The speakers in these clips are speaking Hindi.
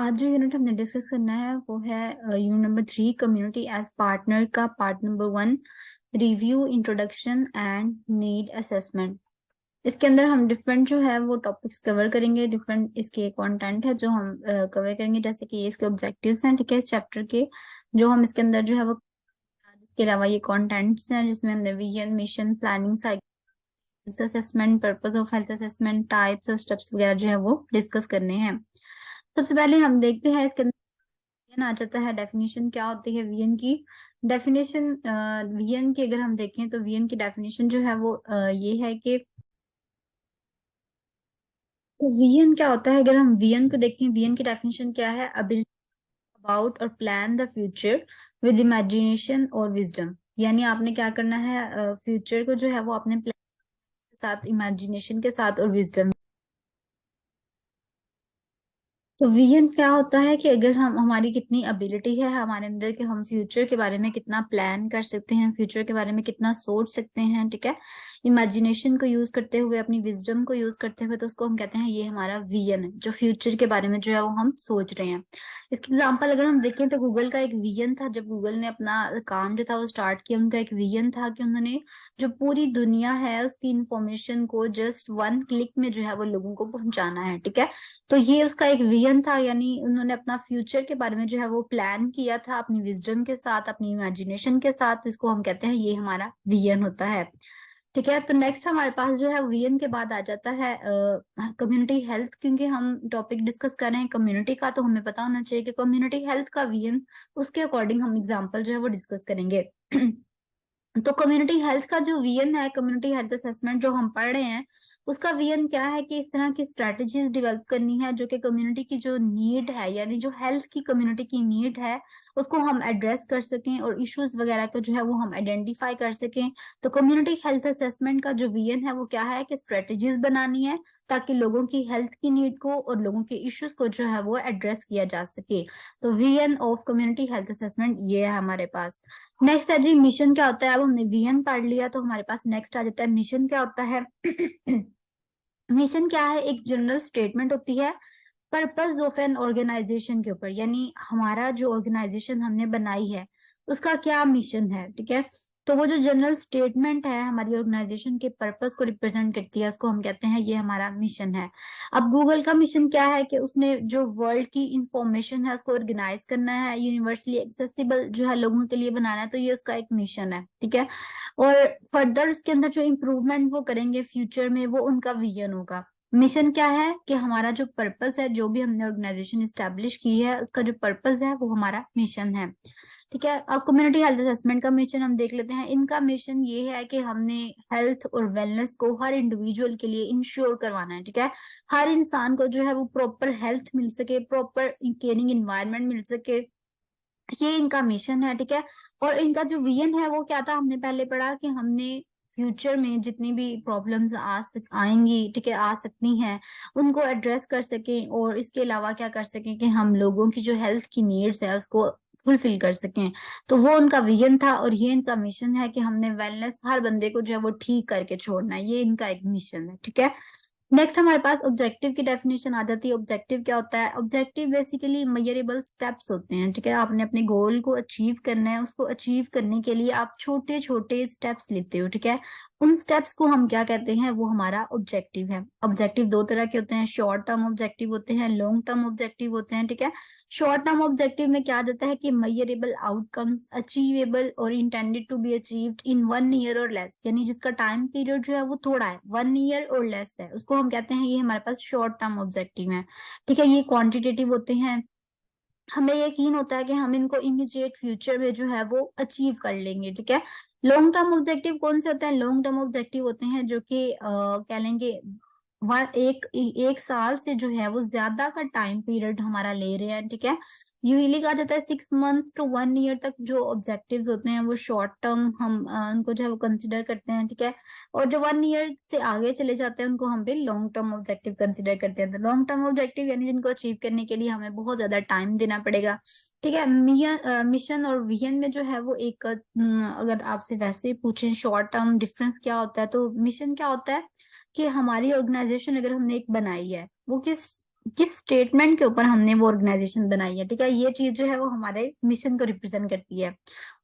आज जो यूनिट हमने डिस्कस करना है वो है unit number 3 community as partner का part number 1 review introduction and need assessment. इसके अंदर हम डिफरेंट जो है वो टॉपिक्स कवर करेंगे, डिफरेंट इसके कंटेंट है जो हम कवर करेंगे, जैसे कि ये इसके ऑब्जेक्टिव्स हैं, ठीक है, इस चैप्टर के जो हम इसके अंदर जो है वो। इसके अलावा ये कंटेंट्स हैं जिसमें हमने vision, mission, planning, cycles assessment, purpose of health assessment, types और स्टेप्स वगैरह जो है वो डिस्कस करने हैं। सबसे पहले हम देखते हैं इसके विजन आ जाता है। डेफिनेशन क्या होती है विजन की? डेफिनेशन विजन की अगर हम देखें तो विजन की डेफिनेशन जो है वो ये है कि तो विजन क्या होता है। अगर हम विजन को देखें, विजन की डेफिनेशन क्या है? अबिलिटी अबाउट और plan the future with imagination और विजडम। यानी आपने क्या करना है, फ्यूचर को जो है वो अपने प्लान के साथ, इमेजिनेशन के साथ और विजडम। तो विजन क्या होता है कि अगर हम, हमारी कितनी एबिलिटी है हमारे अंदर कि हम फ्यूचर के बारे में कितना प्लान कर सकते हैं, फ्यूचर के बारे में कितना सोच सकते हैं, ठीक है, इमेजिनेशन को यूज करते हुए, अपनी विजडम को यूज करते हुए, तो उसको हम कहते हैं ये हमारा विजन है, जो फ्यूचर के बारे में जो है वो हम सोच रहे हैं। इसकी एग्जाम्पल अगर हम देखें तो गूगल का एक विजन था। जब गूगल ने अपना काम जो था वो स्टार्ट किया, उनका एक विजन था कि उन्होंने जो पूरी दुनिया है उसकी इंफॉर्मेशन को जस्ट 1 क्लिक में जो है वो लोगों को पहुंचाना है, ठीक है। तो ये उसका एक विजन था, यानी उन्होंने अपना फ्यूचर के बारे में जो है वो प्लान किया था अपनी विजडम के साथ, अपनी इमेजिनेशन के साथ। तो इसको हम कहते हैं ये हमारा विजन होता है, ठीक है। तो नेक्स्ट हमारे पास जो है विजन के बाद आ जाता है कम्युनिटी हेल्थ। क्योंकि हम टॉपिक डिस्कस कर रहे हैं कम्युनिटी का, तो हमें पता होना चाहिए कि कम्युनिटी हेल्थ का विजन, उसके अकॉर्डिंग हम एग्जाम्पल जो है वो डिस्कस करेंगे। तो कम्युनिटी हेल्थ का जो विजन है, कम्युनिटी हेल्थ असेसमेंट जो हम पढ़ रहे हैं, उसका विजन क्या है कि इस तरह की स्ट्रेटजीज डेवलप करनी है जो कि कम्युनिटी की जो नीड है, यानी जो हेल्थ की कम्युनिटी की नीड है, उसको हम एड्रेस कर सकें और इश्यूज वगैरह को जो है वो हम आइडेंटिफाई कर सकें। तो कम्युनिटी हेल्थ असेसमेंट का जो विजन है वो क्या है कि स्ट्रेटजीज बनानी है ताकि लोगों की हेल्थ की नीड को और लोगों के इश्यूज को जो है वो एड्रेस किया जा सके। तो vision of community health assessment ये है हमारे पास। नेक्स्ट है जी मिशन क्या होता है। अब हमने विजन पढ़ लिया तो हमारे पास नेक्स्ट आ जाता है मिशन क्या होता है। मिशन क्या है? एक जनरल स्टेटमेंट होती है पर्पस ऑफ एन ऑर्गेनाइजेशन के ऊपर, यानी हमारा जो ऑर्गेनाइजेशन हमने बनाई है उसका क्या मिशन है, ठीक है। तो वो जो जनरल स्टेटमेंट है हमारी ऑर्गेनाइजेशन के पर्पस को रिप्रेजेंट करती है, उसको हम कहते हैं ये हमारा मिशन है। अब गूगल का मिशन क्या है कि उसने जो वर्ल्ड की इंफॉर्मेशन है उसको ऑर्गेनाइज करना है, यूनिवर्सली एक्सेसिबल जो है लोगों के लिए बनाना है, तो ये उसका एक मिशन है, ठीक है। और फर्दर उसके अंदर जो इम्प्रूवमेंट वो करेंगे फ्यूचर में, वो उनका विजन होगा। मिशन क्या है कि हमारा जो पर्पस है, जो भी हमने ऑर्गेनाइजेशन इस्टेब्लिश की है, उसका जो पर्पस है वो हमारा मिशन है, ठीक है। अब कम्युनिटी हेल्थ असेसमेंट का मिशन हम देख लेते हैं। इनका मिशन ये है कि हमने हेल्थ और वेलनेस को हर इंडिविजुअल के लिए इंश्योर करवाना है, ठीक है। हर इंसान को जो है वो प्रॉपर हेल्थ मिल सके, प्रॉपर केयरिंग इन्वायरमेंट मिल सके, ये इनका मिशन है, ठीक है। और इनका जो विजन है वो क्या था, हमने पहले पढ़ा कि हमने फ्यूचर में जितनी भी प्रॉब्लम्स आएंगी, ठीक है, आ सकती हैं, उनको एड्रेस कर सकें, और इसके अलावा क्या कर सकें कि हम लोगों की जो हेल्थ की नीड्स है उसको फुलफिल कर सकें। तो वो उनका विजन था और ये इनका मिशन है कि हमने वेलनेस, हर बंदे को जो है वो ठीक करके छोड़ना है, ये इनका एक मिशन है, ठीक है। नेक्स्ट हमारे पास ऑब्जेक्टिव की डेफिनेशन आ जाती है। ऑब्जेक्टिव क्या होता है? ऑब्जेक्टिव बेसिकली मेजरेबल स्टेप्स होते हैं, ठीक है। आपने अपने गोल को अचीव करना है, उसको अचीव करने के लिए आप छोटे छोटे स्टेप्स लेते हो, ठीक है। उन स्टेप्स को हम क्या कहते हैं? वो हमारा ऑब्जेक्टिव है। ऑब्जेक्टिव दो तरह के होते हैं, शॉर्ट टर्म ऑब्जेक्टिव होते हैं, लॉन्ग टर्म ऑब्जेक्टिव होते हैं, ठीक है। शॉर्ट टर्म ऑब्जेक्टिव में क्या आ जाता है कि मेजरेबल आउटकम्स, अचीवेबल और intended to be achieved in 1 year और लेस, यानी जिसका टाइम पीरियड जो है वो थोड़ा है, 1 ईयर और लेस है, उसको हम कहते हैं ये हमारे पास शॉर्ट टर्म ऑब्जेक्टिव है, ठीक है। ये क्वांटिटेटिव होते हैं, हमें यकीन होता है कि हम इनको इमीडिएट फ्यूचर में जो है वो अचीव कर लेंगे, ठीक है। लॉन्ग टर्म ऑब्जेक्टिव कौन से होते हैं? लॉन्ग टर्म ऑब्जेक्टिव होते हैं जो कि कह लेंगे एक एक साल से जो है वो ज्यादा का टाइम पीरियड हमारा ले रहे हैं, ठीक है। यूजली कहा जाता है 6 मंथ्स टू 1 ईयर तक जो ऑब्जेक्टिव्स होते हैं वो शॉर्ट टर्म हम उनको जो है वो कंसिडर करते हैं, ठीक है। और जो 1 ईयर से आगे चले जाते हैं उनको हम भी लॉन्ग टर्म ऑब्जेक्टिव कंसिडर करते हैं। तो लॉन्ग टर्म ऑब्जेक्टिव यानी जिनको अचीव करने के लिए हमें बहुत ज्यादा टाइम देना पड़ेगा, ठीक है। मिशन और विजन में जो है वो एक अगर आपसे वैसे ही पूछें शॉर्ट टर्म डिफरेंस क्या होता है, तो मिशन क्या होता है कि हमारी ऑर्गेनाइजेशन अगर हमने एक बनाई है, वो किस किस स्टेटमेंट के ऊपर हमने वो ऑर्गेनाइजेशन बनाई है, ठीक है। ये चीज जो है वो हमारे मिशन को रिप्रेजेंट करती है।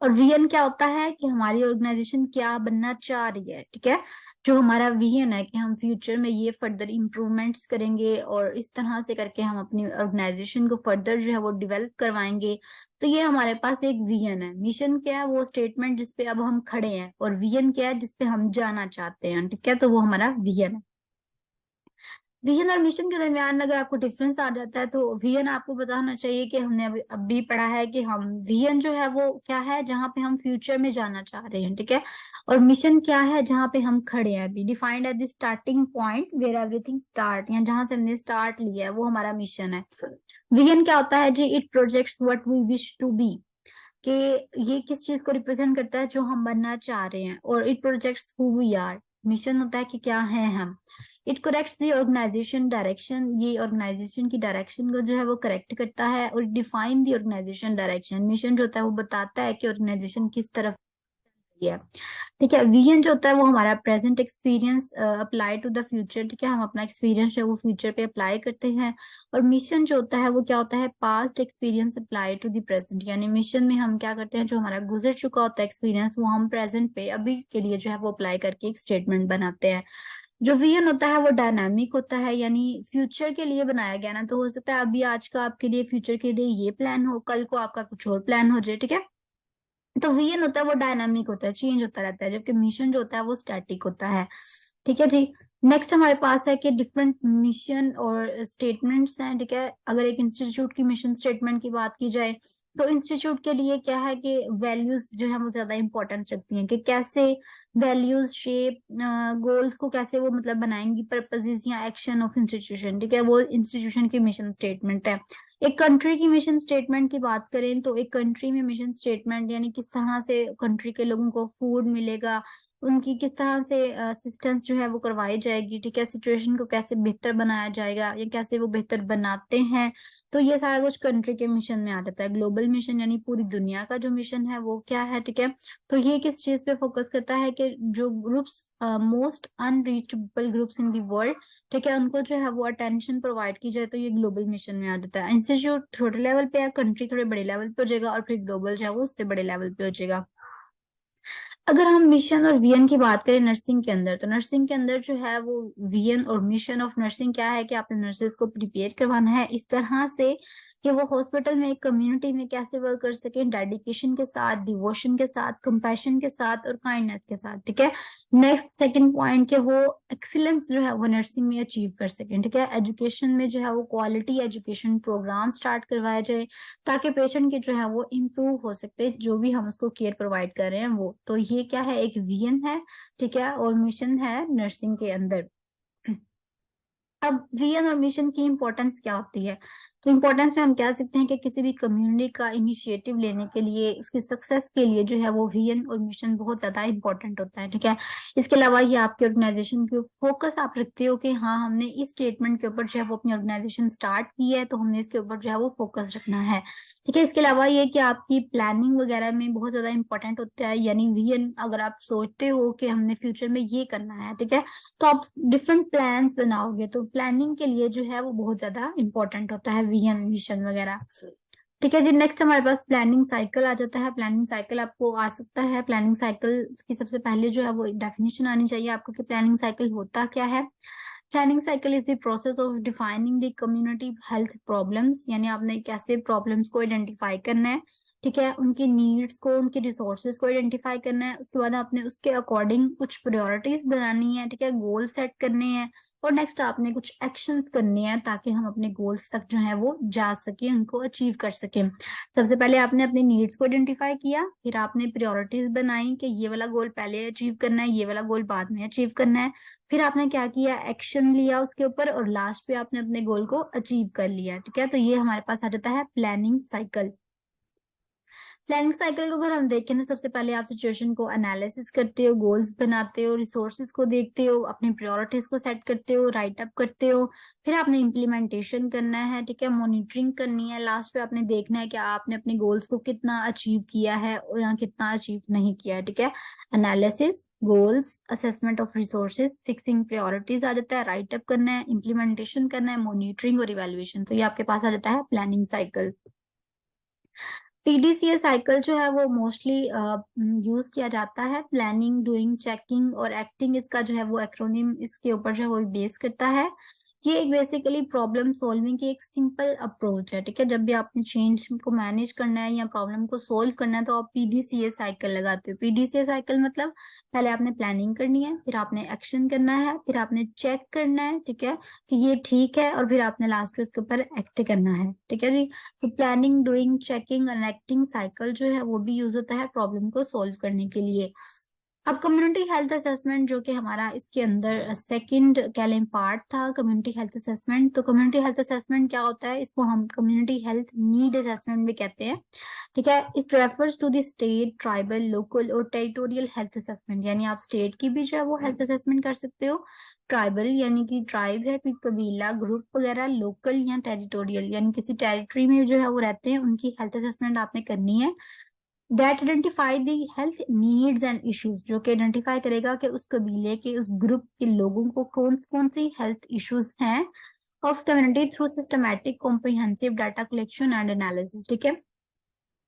और विजन क्या होता है कि हमारी ऑर्गेनाइजेशन क्या बनना चाह रही है, ठीक है। जो हमारा विजन है कि हम फ्यूचर में ये फर्दर इम्प्रूवमेंट्स करेंगे और इस तरह से करके हम अपनी ऑर्गेनाइजेशन को फर्दर जो है वो डेवलप करवाएंगे। तो ये हमारे पास एक विजन है। मिशन क्या है, वो स्टेटमेंट जिसपे अब हम खड़े हैं, और विजन क्या है, जिसपे हम जाना चाहते हैं, ठीक है। तो वो हमारा विजन है। विजन और मिशन के दरमियान अगर आपको डिफरेंस आ जाता है, तो विजन आपको बताना चाहिए कि हमने अभी पढ़ा है कि हम विजन जो है वो क्या है, जहाँ पे हम फ्यूचर में जाना चाह रहे हैं, ठीक है। और मिशन क्या है, जहाँ पे हम खड़े हैं अभी, defined at the starting point where everything start, या जहाँ से हमने स्टार्ट लिया है वो हमारा मिशन है। विजन क्या होता है जी, it projects what we wish to be, कि ये किस चीज को रिप्रेजेंट करता है, जो हम बनना चाह रहे हैं। और it projects who we are, mission होता है कि क्या है हम। It corrects the organization direction, ये ऑर्गेनाइजेशन की डायरेक्शन को जो है वो करेक्ट करता है। और define the organization direction, mission जो होता है वो बताता है कि ऑर्गेनाइजेशन किस तरफ है, ठीक है। विजन जो होता है वो हमारा present experience apply to the future, ठीक है। हम अपना एक्सपीरियंस जो है वो फ्यूचर पे अप्लाई करते हैं। और मिशन जो होता है वो क्या होता है, past experience apply to the present, यानी मिशन में हम क्या करते हैं, जो हमारा गुजर चुका होता है एक्सपीरियंस, वो हम प्रेजेंट पे अभी के लिए जो है वो अप्लाई करके एक स्टेटमेंट बनाते हैं। जो विजन होता है वो डायनामिक होता है, यानी फ्यूचर के लिए बनाया गया ना, तो हो सकता है अभी आज का आपके लिए, फ्यूचर के लिए ये प्लान हो, कल को आपका कुछ और प्लान हो जाए, ठीक है। तो विजन होता है वो डायनामिक होता है, चेंज होता रहता है, जबकि मिशन जो होता है वो स्टैटिक होता है, ठीक है जी। नेक्स्ट हमारे पास है कि डिफरेंट मिशन और स्टेटमेंट्स हैं, ठीक है। अगर एक इंस्टीट्यूट की मिशन स्टेटमेंट की बात की जाए, तो इंस्टीट्यूट के लिए क्या है कि वैल्यूज जो है वो ज्यादा इंपॉर्टेंस रखती हैं, कि कैसे वैल्यूज शेप गोल्स को कैसे वो मतलब बनाएंगी, पर्पसेस या एक्शन ऑफ इंस्टीट्यूशन, ठीक है। वो इंस्टीट्यूशन की मिशन स्टेटमेंट है। एक कंट्री की मिशन स्टेटमेंट की बात करें, तो एक कंट्री में मिशन स्टेटमेंट यानी किस तरह से कंट्री के लोगों को फूड मिलेगा, उनकी किस तरह से असिस्टेंस जो है वो करवाई जाएगी, ठीक है। सिचुएशन को कैसे बेहतर बनाया जाएगा, या कैसे वो बेहतर बनाते हैं। तो ये सारा कुछ कंट्री के मिशन में आ जाता है। ग्लोबल मिशन यानी पूरी दुनिया का जो मिशन है वो क्या है, ठीक है। तो ये किस चीज पे फोकस करता है, कि जो groups, most unreachable groups in the world, ठीक है, उनको जो है वो अटेंशन प्रोवाइड की जाए, तो ये ग्लोबल मिशन में आ जाता है। इंस्टीट्यूट छोटे लेवल पे है, कंट्री थोड़े बड़े लेवल पे हो जाएगा, और फिर ग्लोबल जो है वो उससे बड़े लेवल पे हो जाएगा। अगर हम मिशन और विजन की बात करें नर्सिंग के अंदर, तो नर्सिंग के अंदर जो है वो विजन और मिशन ऑफ नर्सिंग क्या है, कि आपने नर्सेज को प्रिपेयर करवाना है इस तरह से कि वो हॉस्पिटल में, एक कम्युनिटी में कैसे वर्क कर सकें, डेडिकेशन के साथ, डिवोशन के साथ, कंपैशन के साथ और काइंडनेस के साथ, ठीक है। नेक्स्ट सेकंड पॉइंट, कि वो एक्सीलेंस जो है वो नर्सिंग में अचीव कर सकें, ठीक है। एजुकेशन में जो है वो क्वालिटी एजुकेशन प्रोग्राम स्टार्ट करवाया जाए, ताकि पेशेंट के जो है वो इम्प्रूव हो सकते हैं, जो भी हम उसको केयर प्रोवाइड कर रहे हैं वो। तो ये क्या है, एक विजन है, ठीक है, और मिशन है नर्सिंग के अंदर। अब विजन और मिशन की इम्पोर्टेंस क्या होती है, तो इम्पोर्टेंस में हम कह सकते हैं कि किसी भी कम्युनिटी का इनिशिएटिव लेने के लिए, उसकी सक्सेस के लिए जो है वो विजन और मिशन बहुत ज्यादा इंपॉर्टेंट होता है, ठीक है। इसके अलावा ये आपके ऑर्गेनाइजेशन के फोकस आप रखते हो कि हाँ, हमने इस स्टेटमेंट के ऊपर जो है वो अपनी ऑर्गेनाइजेशन स्टार्ट की है, तो हमने इसके ऊपर जो है वो फोकस रखना है, ठीक है। इसके अलावा ये कि आपकी प्लानिंग वगैरह में बहुत ज्यादा इंपॉर्टेंट होता है, यानी विजन अगर आप सोचते हो कि हमने फ्यूचर में ये करना है, ठीक है, तो आप डिफरेंट प्लान्स बनाओगे, तो प्लानिंग के लिए जो है वो बहुत ज्यादा इंपॉर्टेंट होता है विजन मिशन वगैरह, ठीक है जी। नेक्स्ट हमारे पास प्लानिंग साइकिल आ जाता है। प्लानिंग साइकिल आपको आ सकता है, प्लानिंग साइकिल की सबसे पहले जो है वो डेफिनेशन आनी चाहिए आपको कि प्लानिंग साइकिल होता क्या है। Planning cycle is the process of defining the community health problems, यानी आपने कैसे प्रॉब्लम्स को आइडेंटिफाई करना है, ठीक है, उनकी नीड्स को, उनके रिसोर्सेज को आइडेंटिफाई करना है, उसके बाद आपने उसके अकॉर्डिंग कुछ प्रायोरिटीज बनानी है, ठीक है, गोल सेट करने हैं, और नेक्स्ट आपने कुछ एक्शन करने हैं, ताकि हम अपने गोल्स तक जो है वो जा सके, उनको अचीव कर सके। सबसे पहले आपने अपनी नीड्स को आइडेंटिफाई किया, फिर आपने प्रायोरिटीज बनाई कि ये वाला गोल पहले अचीव करना है, ये वाला गोल बाद में अचीव करना है, फिर आपने क्या किया, एक्शन लिया उसके ऊपर, और लास्ट पे आपने अपने गोल को अचीव कर लिया, ठीक है। तो ये हमारे पास आ जाता है प्लानिंग साइकिल। प्लानिंग साइकिल को अगर हम देखें ना, सबसे पहले आप सिचुएशन को एनालिसिस करते हो, गोल्स बनाते हो, रिसोर्सेज को देखते हो, अपनी प्रायोरिटीज को सेट करते हो, राइट अप करते हो, फिर आपने इम्प्लीमेंटेशन करना है, ठीक है, मॉनिटरिंग करनी है, लास्ट पे आपने देखना है कि आपने अपने गोल्स को कितना अचीव किया है और या कितना अचीव नहीं किया है, ठीक है। Analysis, goals, assessment of resources, fixing priorities आ जाता है, राइट अप करना है, इम्प्लीमेंटेशन करना है, मॉनिटरिंग और इवेल्युएशन। तो ये आपके पास आ जाता है प्लानिंग साइकिल। पीडीसीए साइकिल जो है वो मोस्टली यूज किया जाता है, प्लानिंग, डूइंग, चेकिंग और एक्टिंग, इसका जो है वो एक्रोनिम इसके ऊपर जो है वो बेस करता है। ये एक बेसिकली प्रॉब्लम सॉल्विंग की एक सिंपल अप्रोच है, ठीक है। जब भी आपने चेंज को मैनेज करना है या प्रॉब्लम को सोल्व करना है तो आप पीडीसीए साइकिल लगाते हो। पीडीसीए साइकिल मतलब पहले आपने प्लानिंग करनी है, फिर आपने एक्शन करना है, फिर आपने चेक करना है, ठीक है, कि ये ठीक है, और फिर आपने लास्ट में इसके ऊपर एक्ट करना है, ठीक है जी। तो प्लानिंग, डूइंग, चेकिंग और एक्टिंग साइकिल जो है वो भी यूज होता है प्रॉब्लम को सॉल्व करने के लिए। अब कम्युनिटी हेल्थ असेसमेंट जो कि हमारा इसके अंदर सेकंड कैलेम पार्ट था, कम्युनिटी हेल्थ असेसमेंट। तो कम्युनिटी हेल्थ असेसमेंट क्या होता है, इसको हम कम्युनिटी हेल्थ नीड असेसमेंट भी कहते हैं, ठीक है। It refers to the state, tribal, local और टेरिटोरियल हेल्थ असेसमेंट, यानी आप स्टेट की भी जो है वो हेल्थ असेसमेंट कर सकते हो, ट्राइबल यानी कि ट्राइब है, फिर कबीला, ग्रुप वगैरह, लोकल या टेरिटोरियल यानी किसी टेरिटरी में जो है वो रहते हैं, उनकी हेल्थ असेसमेंट आपने करनी है। That identify the health needs and issues, जो कि आइडेंटिफाई करेगा कि उस कबीले के, उस ग्रुप के लोगों को कौन कौन सी हेल्थ इश्यूज हैं, of community through systematic comprehensive data collection and analysis, ठीक है।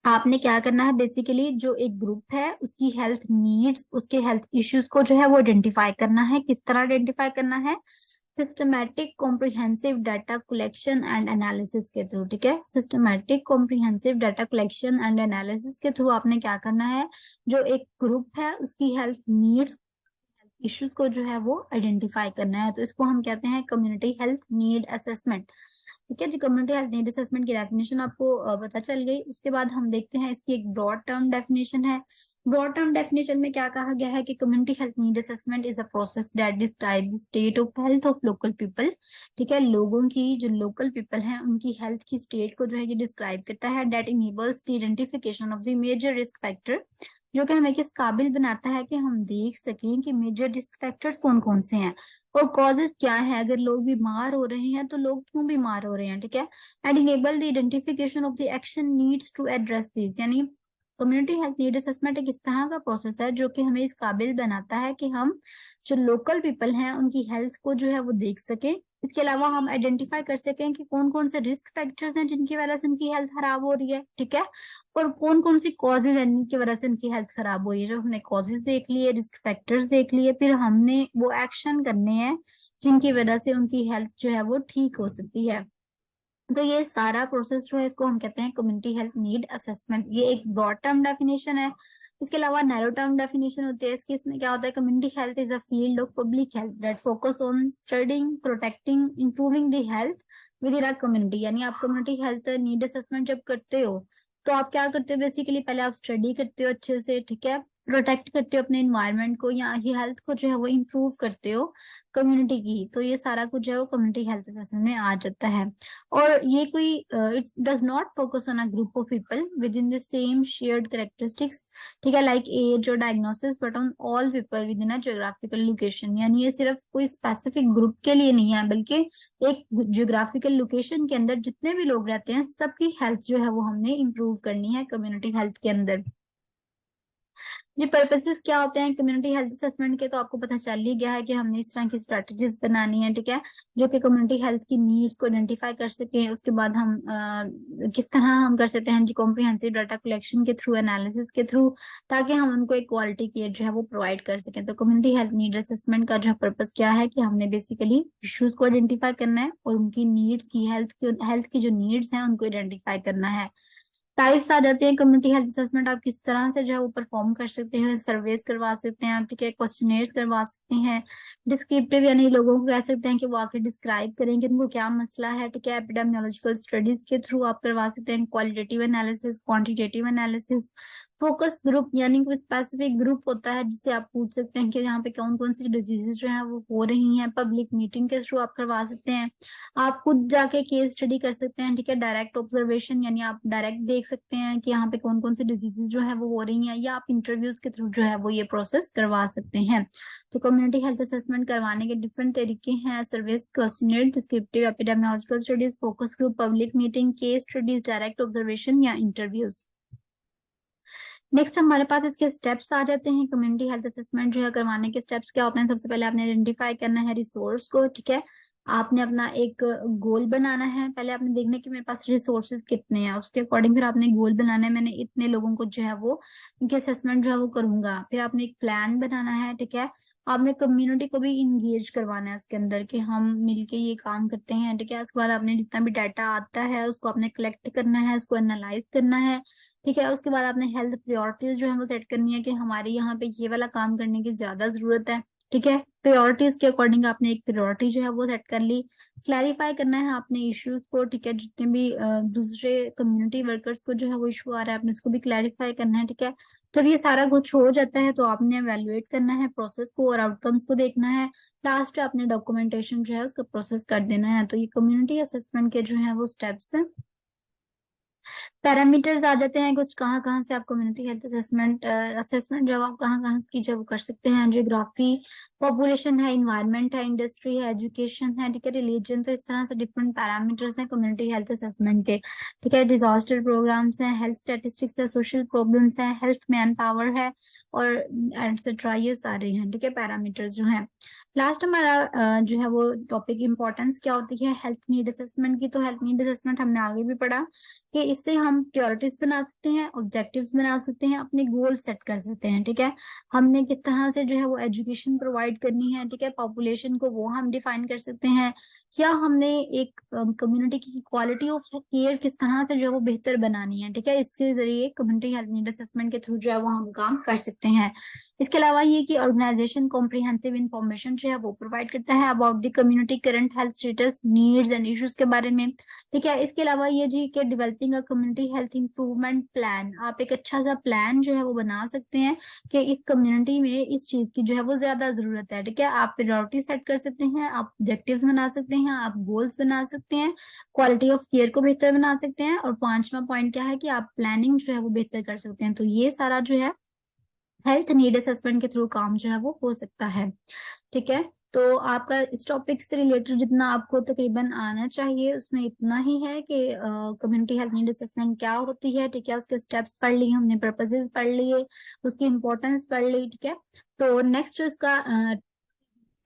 आपने क्या करना है, बेसिकली जो एक ग्रुप है उसकी हेल्थ नीड्स, उसके हेल्थ इश्यूज को जो है वो आइडेंटिफाई करना है। किस तरह आइडेंटिफाई करना है, systematic comprehensive data collection and analysis के थ्रू, ठीक है। Systematic comprehensive data collection and analysis के थ्रू आपने क्या करना है, जो एक ग्रुप है उसकी हेल्थ नीड्स, इश्यूज को जो है वो आइडेंटिफाई करना है। तो इसको हम कहते हैं कम्युनिटी हेल्थ नीड असेसमेंट, ठीक है जी। कम्युनिटी हेल्थ नीड असेसमेंट की डेफिनेशन आपको पता चल गई। उसके बाद हम देखते हैं इसकी एक ब्रॉड टर्म डेफिनेशन है। ब्रॉड टर्म डेफिनेशन में क्या कहा गया है कि community health need assessment is a process that describe the state of health of local people, ठीक है। लोगों की, जो लोकल पीपल हैं, उनकी हेल्थ की स्टेट को जो है ये डिस्क्राइब करता है। That enables the identification of the major risk factor, जो कि हमें किस काबिल बनाता है कि हम देख सकें कि मेजर रिस्क फैक्टर्स कौन कौन से हैं और कॉजेज क्या है। अगर लोग बीमार हो रहे हैं तो लोग क्यों बीमार हो रहे हैं, ठीक है। And enable the identification of the action needs to address this, यानी कम्युनिटी हेल्थ नीड असेसमेंट एक इस तरह का प्रोसेस है जो कि हमें इस काबिल बनाता है कि हम जो लोकल पीपल हैं उनकी हेल्थ को जो है वो देख सकें। इसके अलावा हम आइडेंटिफाई कर सकें कि कौन कौन से रिस्क फैक्टर्स हैं जिनकी वजह से उनकी हेल्थ खराब हो रही है, ठीक है, और कौन कौन सी कॉजेज हैं जिनकी वजह से उनकी हेल्थ खराब हुई है। जब हमने कॉजेज देख लिए, रिस्क फैक्टर्स देख लिए, फिर हमने वो एक्शन करने हैं जिनकी वजह से उनकी हेल्थ जो है वो ठीक हो सकती है। तो ये सारा प्रोसेस जो है इसको हम कहते हैं कम्युनिटी हेल्थ नीड असेसमेंट। ये एक ब्रॉड टर्म डेफिनेशन है। इसके अलावा नैरो टर्म डेफिनेशन होती है इसकी। इसमें क्या होता है, community health is a field of public health that focus on studying, protecting, improving the health with in a community. यानी आप कम्युनिटी हेल्थ नीड असेसमेंट जब करते हो तो आप क्या करते हो, बेसिकली पहले आप स्टडी करते हो अच्छे से, ठीक है, प्रोटेक्ट करते हो अपने इन्वायरमेंट को या हेल्थ को जो है वो इम्प्रूव करते हो कम्युनिटी की। तो ये सारा कुछ जो है वो कम्युनिटी हेल्थ असेसमेंट में आ जाता है। और ये कोई it does not focus on a group of people with in the same shared characteristics, ठीक है, लाइक एज और diagnosis, but on all people with in a geographical location. यानी ये सिर्फ कोई स्पेसिफिक ग्रुप के लिए नहीं है, बल्कि एक ज्योग्राफिकल लोकेशन के अंदर जितने भी लोग रहते हैं सबकी हेल्थ जो है वो हमने इम्प्रूव करनी है कम्युनिटी हेल्थ के अंदर। ये पर्पसेस क्या होते हैं कम्युनिटी हेल्थ असेसमेंट के, तो आपको पता चल ही गया है कि हमने इस तरह की स्ट्रेटजीज बनानी है, ठीक है, जो कि कम्युनिटी हेल्थ की नीड्स को आइडेंटिफाई कर सकें। उसके बाद हम किस तरह हम कर सकते हैं जी, कॉम्प्रिहेंसिव डाटा कलेक्शन के थ्रू, एनालिसिस के थ्रू, ताकि हम उनको एक क्वालिटी केयर जो है वो प्रोवाइड कर सकें। तो कम्युनिटी हेल्थ नीड असेसमेंट का जो पर्पस क्या है कि हमने बेसिकली इश्यूज को आइडेंटिफाई करना है और उनकी नीड्स की, हेल्थ की जो नीड्स हैं उनको आइडेंटिफाई करना है। टाइप्स आ जाते हैं कम्युनिटी हेल्थ असेसमेंट, आप किस तरह से जो है वो परफॉर्म कर सकते हैं, सर्वेस करवा सकते हैं आप, ठीक है, क्वेश्चनेयर्स करवा सकते हैं। डिस्क्रिप्टिव यानी लोगों को कह सकते हैं कि वो आके डिस्क्राइब करें कि उनको क्या मसला है, ठीक है। एपिडेमियोलॉजिकल स्टडीज के थ्रू आप करवा सकते हैं qualitative analysis, quantitative analysis, focus group यानी कोई स्पेसिफिक ग्रुप होता है जिससे आप पूछ सकते हैं कि यहाँ पे कौन कौन सी डिजीजेस जो है वो हो रही हैं। पब्लिक मीटिंग के थ्रू आप करवा सकते हैं। आप खुद जाके केस स्टडी कर सकते हैं, ठीक है। डायरेक्ट ऑब्जर्वेशन यानी आप डायरेक्ट देख सकते हैं कि यहाँ पे कौन कौन सी डिजीजेस जो है वो हो रही हैं, या आप इंटरव्यूज के थ्रू जो है वो ये प्रोसेस करवा सकते हैं। तो कम्युनिटी हेल्थ असेसमेंट करवाने के डिफरेंट तरीके हैं: service, questionnaire, descriptive epidemiological studies, focus group, public meeting, case studies, direct observation या इंटरव्यूज। नेक्स्ट हमारे पास इसके स्टेप्स आ जाते हैं। कम्युनिटी हेल्थ असेसमेंट जो है करवाने के स्टेप्स क्या होते हैं? सबसे पहले आपने आइडेंटिफाई करना है रिसोर्स को, ठीक है। आपने अपना एक गोल बनाना है। पहले आपने देखना है कि मेरे पास रिसोर्सेज कितने हैं, उसके अकॉर्डिंग फिर आपने गोल बनाना है। मैंने इतने लोगों को जो है वो इनके असेसमेंट जो है वो करूंगा। फिर आपने एक प्लान बनाना है, ठीक है। आपने कम्युनिटी को भी इंगेज करवाना है उसके अंदर कि हम मिलके ये काम करते हैं, ठीक है। उसके बाद आपने जितना भी डाटा आता है उसको आपने कलेक्ट करना है, उसको एनालाइज करना है, ठीक है। उसके बाद आपने हेल्थ प्रायोरिटीज जो है वो सेट करनी है कि हमारे यहाँ पे ये वाला काम करने की ज्यादा जरूरत है, ठीक है। प्रायोरिटीज के अकॉर्डिंग आपने एक प्रायोरिटी जो है वो सेट कर ली। क्लैरिफाई करना है आपने इश्यूज को, ठीक है। जितने भी दूसरे कम्युनिटी वर्कर्स को जो है वो इशू आ रहा है आपने उसको भी क्लैरिफाई करना है, ठीक है। जब ये सारा कुछ हो जाता है तो आपने एवेलुएट करना है प्रोसेस को और आउटकम्स को देखना है। लास्ट में आपने डॉक्यूमेंटेशन जो है उसका प्रोसेस कर देना है। तो ये कम्युनिटी असेसमेंट के जो है वो स्टेप्स हैं। पैरामीटर्स आ जाते हैं कुछ, कहाँ कहाँ से आप कम्युनिटी हेल्थ असेसमेंट असेसमेंट जो आप कहाँ कहाँ की जब कर सकते हैं। जियोग्राफी, पॉपुलेशन है, इन्वायरमेंट है, इंडस्ट्री है, एजुकेशन है, ठीक है, रिलीजन। तो इस तरह से डिफरेंट पैरामीटर्स हैं कम्युनिटी हेल्थ असेसमेंट के, ठीक है। डिजास्टर प्रोग्राम्स हैं, हेल्थ स्टेटिस्टिक्स है, सोशल प्रॉब्लम्स है, हेल्थ मैन पावर है और एटसेट्रा, ये सारे हैं, ठीक है, पैरामीटर्स जो हैं। लास्ट हमारा जो है वो टॉपिक इंपॉर्टेंस क्या होती है हेल्थ नीड असेसमेंट की। तो हेल्थ नीड असेसमेंट हमने आगे भी पढ़ा कि इससे हम प्रायोरिटीज बना सकते हैं, ऑब्जेक्टिव्स बना सकते हैं, अपने गोल सेट कर सकते हैं, ठीक है। हमने किस तरह से जो है वो एजुकेशन प्रोवाइड करनी है, ठीक है, पॉपुलेशन को, वो हम डिफाइन कर सकते हैं। क्या हमने एक कम्युनिटी की क्वालिटी ऑफ केयर किस तरह से जो है वो बेहतर बनानी है, ठीक है। इसके जरिए कम्युनिटी हेल्थ नीड असेसमेंट के थ्रू जो है वो हम काम कर सकते हैं। इसके अलावा ये कि ऑर्गेनाइजेशन कॉम्प्रिहेंसिव इंफॉर्मेशन जो है वो प्रोवाइड करता है about the community current health status, needs and issues के बारे में, ठीक है। इसके अलावा ये जी के developing a community health improvement plan, आप एक अच्छा सा प्लान जो है वो बना सकते हैं कि इस कम्युनिटी में इस चीज की जो है वो ज्यादा जरूरत है, ठीक है। आप प्रायोरिटी सेट कर सकते हैं, आप ऑब्जेक्टिव्स बना सकते हैं, आप गोल्स बना सकते हैं, क्वालिटी ऑफ केयर को बेहतर बना सकते हैं, और पांचवा पॉइंट क्या है कि आप प्लानिंग जो है वो बेहतर कर सकते हैं। तो ये सारा जो है हेल्थ नीड असेसमेंट के थ्रू काम जो है वो हो सकता है, ठीक है। तो आपका इस टॉपिक से रिलेटेड जितना आपको तकरीबन आना चाहिए उसमें इतना ही है कि कम्युनिटी हेल्थ नीड असेसमेंट क्या होती है, ठीक है। उसके स्टेप्स पढ़ लिए हमने, पर्पसेस पढ़ लिए, उसकी इंपॉर्टेंस पढ़ ली, ठीक है। तो नेक्स्ट जो इसका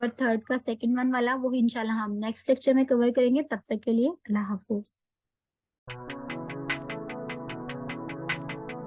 पर थर्ड का सेकंड वन वाला वो इंशाल्लाह हम नेक्स्ट लेक्चर में कवर करेंगे। तब तक के लिए अल्लाह हाफिज।